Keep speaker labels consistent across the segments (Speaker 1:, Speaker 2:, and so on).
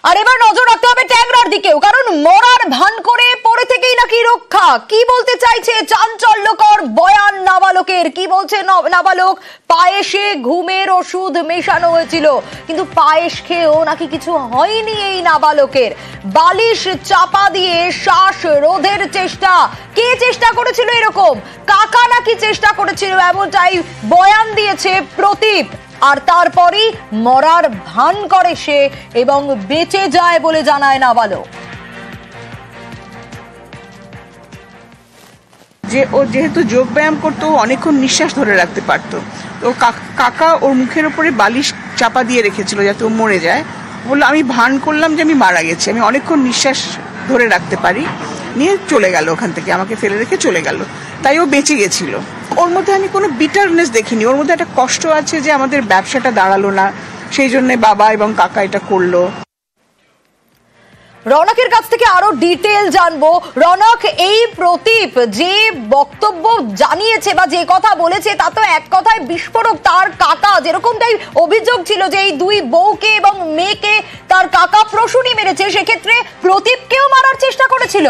Speaker 1: আর এবার নজর রাখতে হবে ট্যাংরার দিকেও, কারণ মরার ভান করে পড়ে থেকেই নাকি রক্ষা। কি বলতে চাইছে চাঞ্চল্যকর বয়ান নাবালকের। কি বলছে নাবালক? পায়েসে ঘুমের ওষুধ মেশানো হয়েছিল, কিন্তু পায়েস খেয়েও নাকি কিছু হয়নি এই নাবালকের। বালিশ চাপা দিয়ে শ্বাস রোধের চেষ্টা। কে চেষ্টা করেছিল এরকম? কাকা নাকি চেষ্টা করেছিল, এমনটাই বয়ান দিয়েছে প্রদীপ। আর তারপরই মরার ভান করে সে এবং বেঁচে যায় বলে জানায় নাবালক।
Speaker 2: যে ও যেহেতু যোগ ব্যায়াম করতো, অনেকক্ষণ নিঃশ্বাস ধরে রাখতে পারতো। তো কাকা ওর মুখের উপরে বালিশ চাপা দিয়ে রেখেছিল যাতে ও মরে যায়। বললো আমি ভান করলাম যে আমি মারা গেছি, আমি অনেকক্ষণ নিঃশ্বাস ধরে রাখতে পারি, নিয়ে চলে গেল ওখান থেকে, আমাকে ফেলে রেখে চলে গেল। তাই ও বেঁচে গেছিল। ওর মধ্যে আমি কোনো বিটারনেস দেখিনি, ওর মধ্যে একটা কষ্ট আছে যে আমাদের ব্যবসাটা দাঁড়ালো না, সেই জন্য বাবা এবং কাকা এটা করলো।
Speaker 1: রনকের কাছ থেকে আরো ডিটেল জানবো। রনক, এই প্রদীপ যে বক্তব্য জানিয়েছে বা যে কথা বলেছে তা তো এক কথায় বিস্ফোরক। তার কাকা, যেরকমটাই অভিযোগ ছিল যে এই দুই বউকে এবং মেয়েকে তার কাকা প্রসূনি মেরেছে, সেক্ষেত্রে প্রদীপকেও মারার চেষ্টা করেছিল।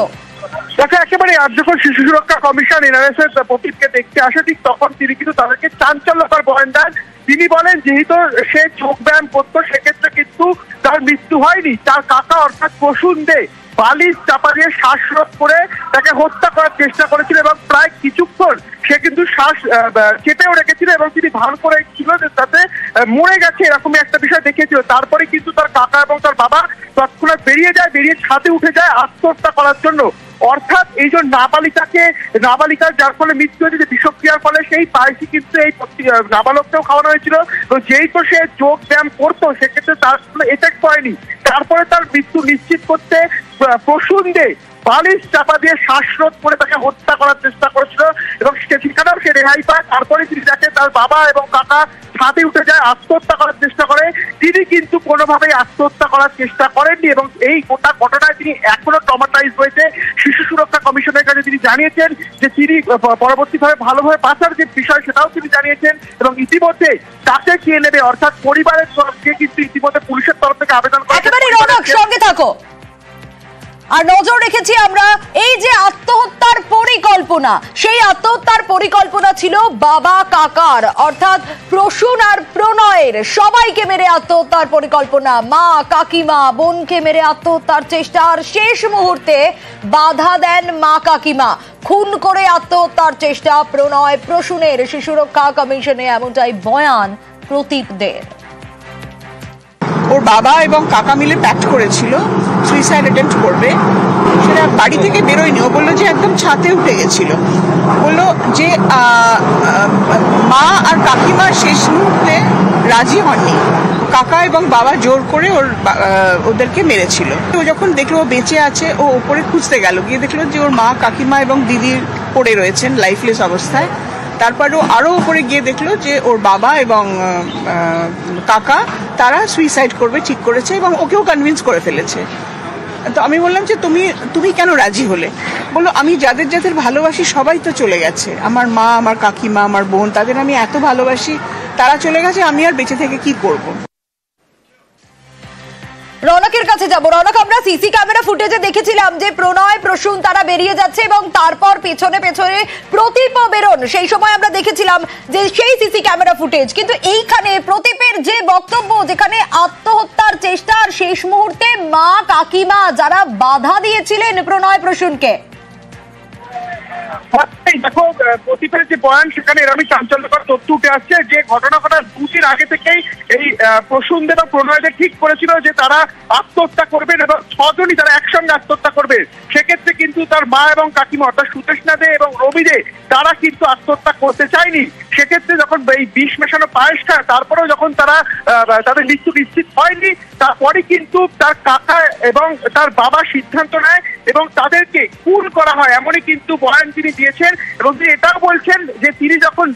Speaker 3: একেবারে আজ যখন শিশু সুরক্ষা কমিশন এনআরএস প্রদীপকে দেখতে আসে, ঠিক তখন তিনি কিন্তু তাদেরকে চাঞ্চল্যকর বয়ান দেন। তিনি বলেন যেহেতু সে যোগ ব্যায়াম করতো, সেক্ষেত্রে কিন্তু তার মৃত্যু হয়নি। তার কাকা অর্থাৎ প্রসূন দে বালিশ চাপা দিয়ে শ্বাসরোধ করে তাকে হত্যা করার চেষ্টা করেছিল এবং প্রায় কিছুক্ষণ সে কিন্তু শ্বাস চেপেও রেখেছিল এবং তিনি ভান করে ছিল যে তাতে মরে গেছে, এরকমই একটা বিষয় দেখিয়েছিল। তারপরে কিন্তু তার কাকা এবং তার বাবা তৎক্ষণাৎ বেরিয়ে যায়, বেরিয়ে ছাদে উঠে যায় আত্মহত্যা করার জন্য। অর্থাৎ এই যে নাবালিকার যার ফলে মৃত্যু হয়েছে বিষক্রিয়ার ফলে, সেই পায়েসই কিন্তু এই নাবালককেও খাওয়ানো হয়েছিল। তো যেই তো সে যোগ ব্যায়াম করতো, সেক্ষেত্রে তার কোনো এফেক্ট পড়েনি। তারপরে তার মৃত্যু নিশ্চিত করতে প্রসূন দে বালিশ চাপা দিয়ে শ্বাসরোধ করে তাকে হত্যা করার চেষ্টা করেছিল এবং সেখানেও সে রেহাই পায়। তারপরে তিনি দেখে তার বাবা এবং কাকা ছাদে উঠে যায়, আত্মহত্যা করার চেষ্টা করে। তিনি কিন্তু কোনোভাবেই আত্মহত্যা করার চেষ্টা করেননি এবং এই গোটা ঘটনায় তিনি এখনো ট্রমাটাইজ হয়েছে। শিশু সুরক্ষা কমিশনের কাছে তিনি জানিয়েছেন যে তিনি পরবর্তীভাবে ভালোভাবে বাঁচার যে বিষয় সেটাও তিনি জানিয়েছেন এবং ইতিমধ্যে তাকে কে নেবে অর্থাৎ পরিবারের তরফে কিন্তু ইতিমধ্যে পুলিশের তরফ থেকে আবেদন করে।
Speaker 1: একেবারে রনক, সঙ্গে থাকো। আর নজর রেখেছি আমরা এই যে আত্মহত্যার পরিকল্পনা, সেই আত্মহত্যার পরিকল্পনা ছিল বাবা কাকার, অর্থাৎ প্রসূন আর প্রণয়ের। সবাইকে মেরে আত্মহত্যার পরিকল্পনা, মা কাকিমা বোনকে মেরে আত্মহত্যার চেষ্টা। আর শেষ মুহূর্তে বাধা দেন মা কাকিমা, খুন করে আত্মহত্যার চেষ্টা প্রণয় প্রসূনের। শিশু সুরক্ষা কমিশনে এমনটাই বয়ান প্রদীপদের।
Speaker 2: ওর বাবা এবং কাকা মিলে প্যাক্ট করেছিল সুইসাইড অ্যাটেম্প্ট করবে, সেটা বাড়ি থেকে বেরোয়নি। ও বললো যে একদম ছাদে উঠে গেছিল। বললো যে মা আর কাকিমা শেষ মুহূর্তে রাজি হননি, কাকা এবং বাবা জোর করে ওদেরকে মেরেছিল। ও যখন দেখলো ও বেঁচে আছে, ও ওপরে খুঁজতে গেল, গিয়ে দেখলো যে ওর মা কাকিমা এবং দিদির পড়ে রয়েছেন লাইফলেস অবস্থায়। তারপর ও আরো উপরে গিয়ে দেখলো যে ওর বাবা এবং কাকা তারা সুইসাইড করবে ঠিক করেছে এবং ওকেও কনভিন্স করে ফেলেছে। তো আমি বললাম যে তুমি কেন রাজি হলে? বললো আমি যাদের যাদের ভালোবাসি সবাই তো চলে গেছে, আমার মা, আমার কাকিমা, আমার বোন, তাদের আমি এত ভালোবাসি, তারা চলে গেছে, আমি আর বেঁচে থেকে কি করব।
Speaker 1: রনকের কাছে যাব। রনক, আমরা সিসি ক্যামেরা ফুটেজে দেখেছিলাম যে প্রণয় প্রসূন তারা বেরিয়ে যাচ্ছে এবং তারপর পেছনে পেছনে প্রদীপ বেরোন। সেই সময় আমরা দেখেছিলাম যে সেই সিসি ক্যামেরা ফুটেজ, কিন্তু এইখানে প্রদীপের যে বক্তব্য, যেখানে আত্মহত্যার চেষ্টা আর শেষ মুহূর্তে মা কাকিমা যারা বাধা দিয়েছিলেন প্রণয় প্রসূনকে।
Speaker 3: দেখো প্রদীপের যে বয়ান, সেখানে এরকমই চাঞ্চল্যকর তথ্য উঠে আসছে যে ঘটনা ঘটার দুদিন আগে থেকেই এই প্রসূন এবং প্রণয়দের ঠিক করেছিল যে তারা আত্মহত্যা করবেন এবং ছজনই তারা একসঙ্গে আত্মহত্যা করবে। সেক্ষেত্রে কিন্তু তার মা এবং কাকিমা অর্থাৎ সুতেষ্ণা দে এবং রবি দে তারা কিন্তু আত্মহত্যা করতে চায়নি। সেক্ষেত্রে যখন এই বিষ মেশানো পায়েস খায়, তারপরেও যখন তাদের মৃত্যু নিশ্চিত হয়নি, তারপরে কিন্তু তার কাকা এবং তার বাবা সিদ্ধান্ত নেয় এবং তাদেরকে খুন করা হয়, এমনই কিন্তু বয়ান তিনি দিয়েছেন। এবং তিনি এটাও বলছেন যে তিনি যখন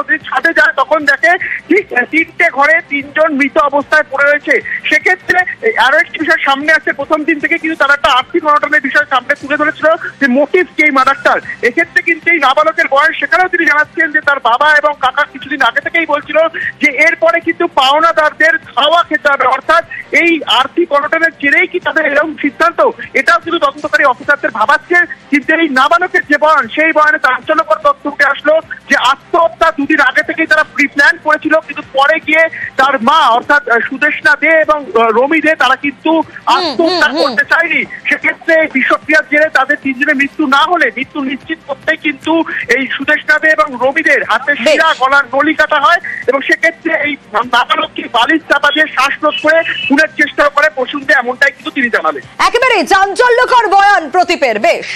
Speaker 3: তিনি ছাদে যায়, তখন দেখে ঠিক 3টে ঘরে 3জন মৃত অবস্থায় পড়ে রয়েছে। সেক্ষেত্রে আরো একটি বিষয় সামনে আসছে, প্রথম দিন থেকে কিন্তু তারা একটা আর্থিক অনটনের বিষয় সামনে তুলে ধরেছিল যে মোটিভ কি এই মার্ডারটার। এক্ষেত্রে কিন্তু এই নাবালকের বয়স, সেখানেও তিনি জানাচ্ছেন যে তার বাবা এবং কাকা কিছুদিন আগে থেকেই বলছিল যে এরপরে কিন্তু পাওনাদারদের খাওয়া খেতে হবে, অর্থাৎ এই আর্থিক অনটনের জেরেই কি তাদের এরকম সিদ্ধান্ত, এটাও কিন্তু তদন্তকারী অফিসারদের ভাবাচ্ছে। কিন্তু এই নাবালকের যে বয়ান, সেই বয়ানে চাঞ্চল্যকর তথ্য উঠে আসলো যে আত্মহত্যা দুদিন আগে থেকেই তারা প্রি প্ল্যান করেছিল, কিন্তু পরে গিয়ে তার মা অর্থাৎ সুদেষ্ণা দে এবং রমি দে তারা কিন্তু আত্মহত্যা করতে চায়নি। সেক্ষেত্রে বিষক্রিয়ার জেরে তাদের তিনজনের মৃত্যু না হলে মৃত্যু নিশ্চিত করতে কিন্তু এই সুদেষ্ণা দে এবং রমিদের হাতে শিরা গলার নলি কাটা হয় এবং সেক্ষেত্রে এই নাবালককে বালিশ চাপা দিয়ে শ্বাসরোধ করে খুনের চেষ্টা করে পশুন দে, এমনটাই কিন্তু তিনি জানালেন।
Speaker 1: একেবারে চাঞ্চল্যকর বয়ান প্রদীপের। বেশ।